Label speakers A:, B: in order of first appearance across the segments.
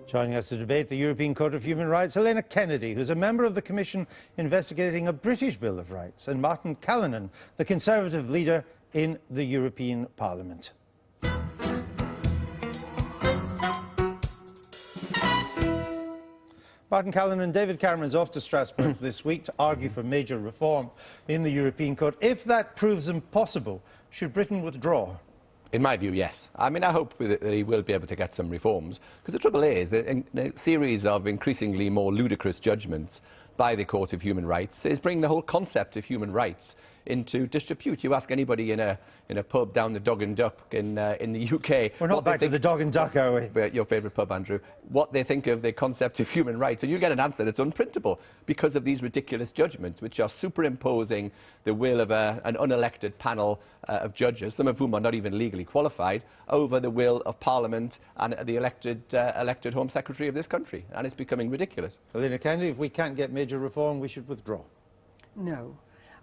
A: Joining us to debate the European Court of Human Rights, Helena Kennedy, who's a member of the Commission investigating a British Bill of Rights, and Martin Callanan, the Conservative leader in the European Parliament. Martin Callanan, David Cameron's off to Strasbourg this week to argue for major reform in the European Court. If that proves impossible, should Britain withdraw?
B: In my view, yes. I mean, I hope that he will be able to get some reforms, because the trouble is that a series of increasingly more ludicrous judgments by the Court of Human Rights is bringing the whole concept of human rights into disrepute. You ask anybody in a pub down the Dog and Duck in the UK...
A: We're not back to the Dog and Duck, are we?
B: Your favourite pub, Andrew. What they think of the concept of human rights, and you get an answer that's unprintable because of these ridiculous judgments, which are superimposing the will of an unelected panel of judges, some of whom are not even legally qualified, over the will of Parliament and the elected Home Secretary of this country. And it's becoming ridiculous.
A: Helena Kennedy, if we can't get major reform, we should withdraw.
C: No.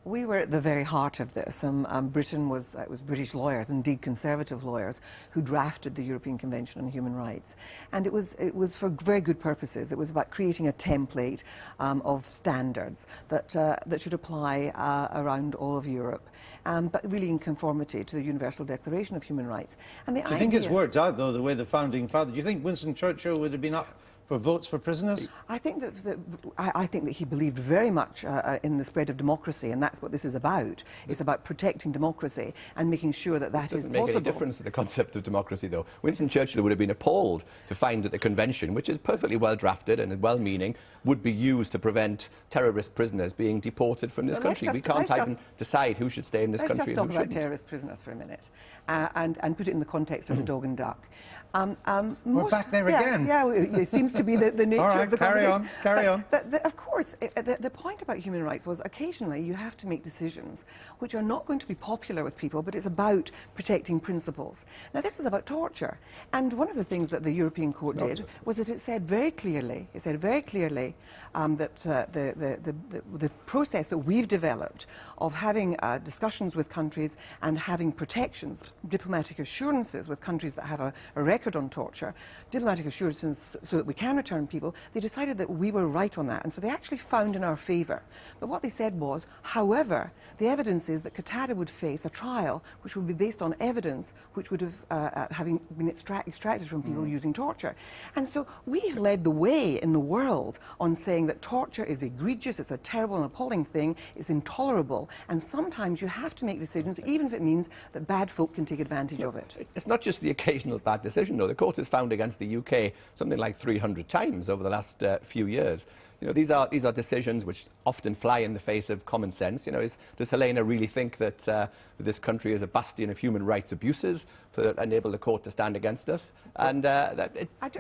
C: We were at the very heart of this. Britain was, it was British lawyers, indeed Conservative lawyers, who drafted the European Convention on Human Rights. And it was for very good purposes. It was about creating a template of standards that should apply around all of Europe, but really in conformity to the Universal Declaration of Human Rights. And do
A: you think it's worked out, though, the way the founding fathers... Do you think Winston Churchill would have been up for votes for prisoners?
C: I think that he believed very much in the spread of democracy, and that's what this is about. It's about protecting democracy and making sure that that is possible.
B: It doesn't make any difference to the concept of democracy, though. Winston Churchill would have been appalled to find that the convention, which is perfectly well drafted and well-meaning, would be used to prevent terrorist prisoners being deported from this country. We can't even decide who should stay in this country and who shouldn't.
C: Let's just talk about terrorist prisoners for a minute and put it in the context of the Dog and Duck.
A: We're back there again.
C: Yeah, it seems to be the nature of the conversation.
A: Carry on.
C: Of course, the point about human rights was occasionally you have to make decisions which are not going to be popular with people, but it's about protecting principles. Now, this is about torture. And one of the things that the European Court did was that it said very clearly, that the process that we've developed of having discussions with countries and having protections, diplomatic assurances with countries that have a record on torture, diplomatic assurances so that we can return people, they decided that we were right on that, and so they actually found in our favour. But what they said was, however, the evidence is that Qatada would face a trial which would be based on evidence which would have having been extracted from people using torture. And so we've led the way in the world on saying that torture is egregious, it's a terrible and appalling thing, it's intolerable, and sometimes you have to make decisions even if it means that bad folk can take advantage of it.
B: It's not just the occasional bad decision. No, the court has found against the UK something like 300 times over the last few years. You know, these are decisions which often fly in the face of common sense. You know, does Helena really think that this country is a bastion of human rights abuses to enable the court to stand against us? And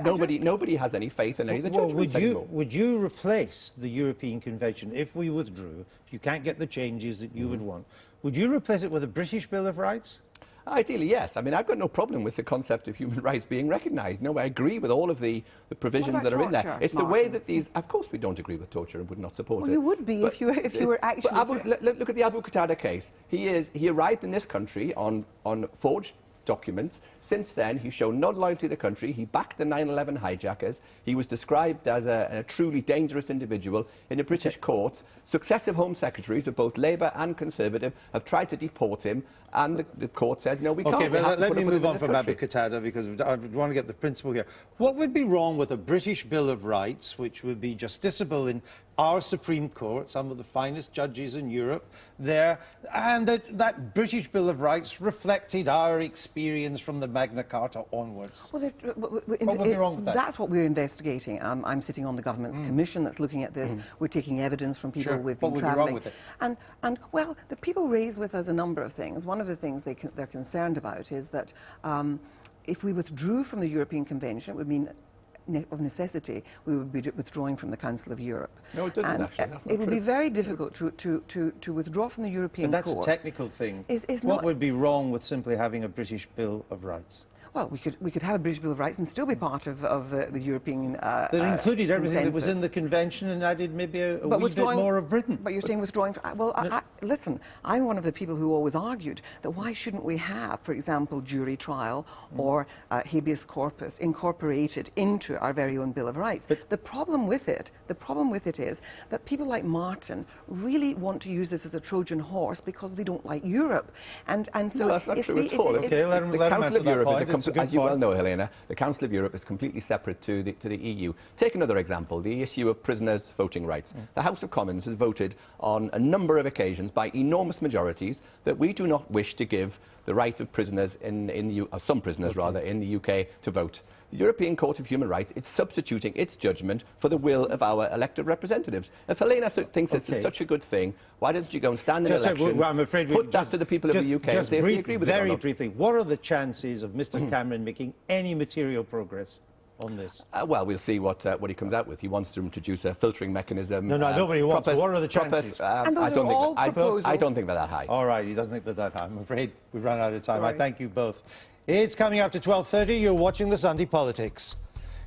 B: nobody has any faith in any of the judgments anymore.
A: Would you replace the European Convention if we withdrew? If you can't get the changes that you would want, would you replace it with a British Bill of Rights?
B: Ideally, yes. I mean, I've got no problem with the concept of human rights being recognised. No, I agree with all of the provisions that are in there. It's the way that these... Of course we don't agree with torture and would not support it.
C: Well, you would be if you were actually...
B: Look at the Abu Qatada case. He arrived in this country on forged documents. Since then, he's shown no loyalty to the country. He backed the 9/11 hijackers. He was described as a truly dangerous individual in a British court. Successive Home Secretaries of both Labour and Conservative have tried to deport him, and the court said, no, we can't.
A: Okay, but let me move on from Abu Qatada, because I want to get the principle here. What would be wrong with a British Bill of Rights, which would be justiciable in our Supreme Court, some of the finest judges in Europe there, and that British Bill of Rights reflected our experience from the Magna Carta onwards?
C: Well,
A: what would be wrong with that?
C: That's what we're investigating. I'm sitting on the government's commission that's looking at this. We're taking evidence from people we've been travelling.
A: What would be wrong with it?
C: And well, the people raise with us a number of things. One of the things they're concerned about is that if we withdrew from the European Convention, it would mean of necessity, we would be withdrawing from the Council of Europe.
B: No, it doesn't, actually. That's not
C: it would be very difficult to withdraw from the European
A: Court. But that's
C: Court.
A: A technical thing. What would be wrong with simply having a British Bill of Rights?
C: Well, we could have a British Bill of Rights and still be part of the European
A: That included everything that was in
C: consensus.
A: the convention and added maybe a
C: But
A: wee bit
C: withdrawing-
A: more of Britain.
C: But you're saying withdrawing... listen, I'm one of the people who always argued that why shouldn't we have, for example, jury trial or habeas corpus incorporated into our very own Bill of Rights? But the problem with it is that people like Martin really want to use this as a Trojan horse because they don't like Europe. And so...
B: No, that's not true at all.
A: Okay, let him
B: The
A: answer
B: Council of
A: that
B: Europe
A: point.
B: is
A: It's a good
B: as you well
A: point.
B: know, Helena, the Council of Europe is completely separate to the EU. Take another example, the issue of prisoners' voting rights. The House of Commons has voted on a number of occasions by enormous majorities that we do not wish to give the right of prisoners some prisoners rather, in the UK to vote. The European Court of Human Rights is substituting its judgment for the will of our elected representatives. If Helena thinks this is such a good thing, why doesn't she go and stand in elections,
A: I'm afraid
B: put that to the people of the UK and say if they agree with it or
A: very
B: not?
A: briefly, what are the chances of Mr. Cameron making any material progress on this?
B: Well, we'll see what he comes out with. He wants to introduce a filtering mechanism.
A: No, I know what he wants, but what are the chances?
C: And those are all proposals.
B: I don't think they're that high.
A: All right, he doesn't think they're that high. I'm afraid we've run out of time.
C: Sorry.
A: I thank you both. It's coming up to 12:30. You're watching the Sunday Politics.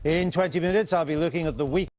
A: In 20 minutes, I'll be looking at the week.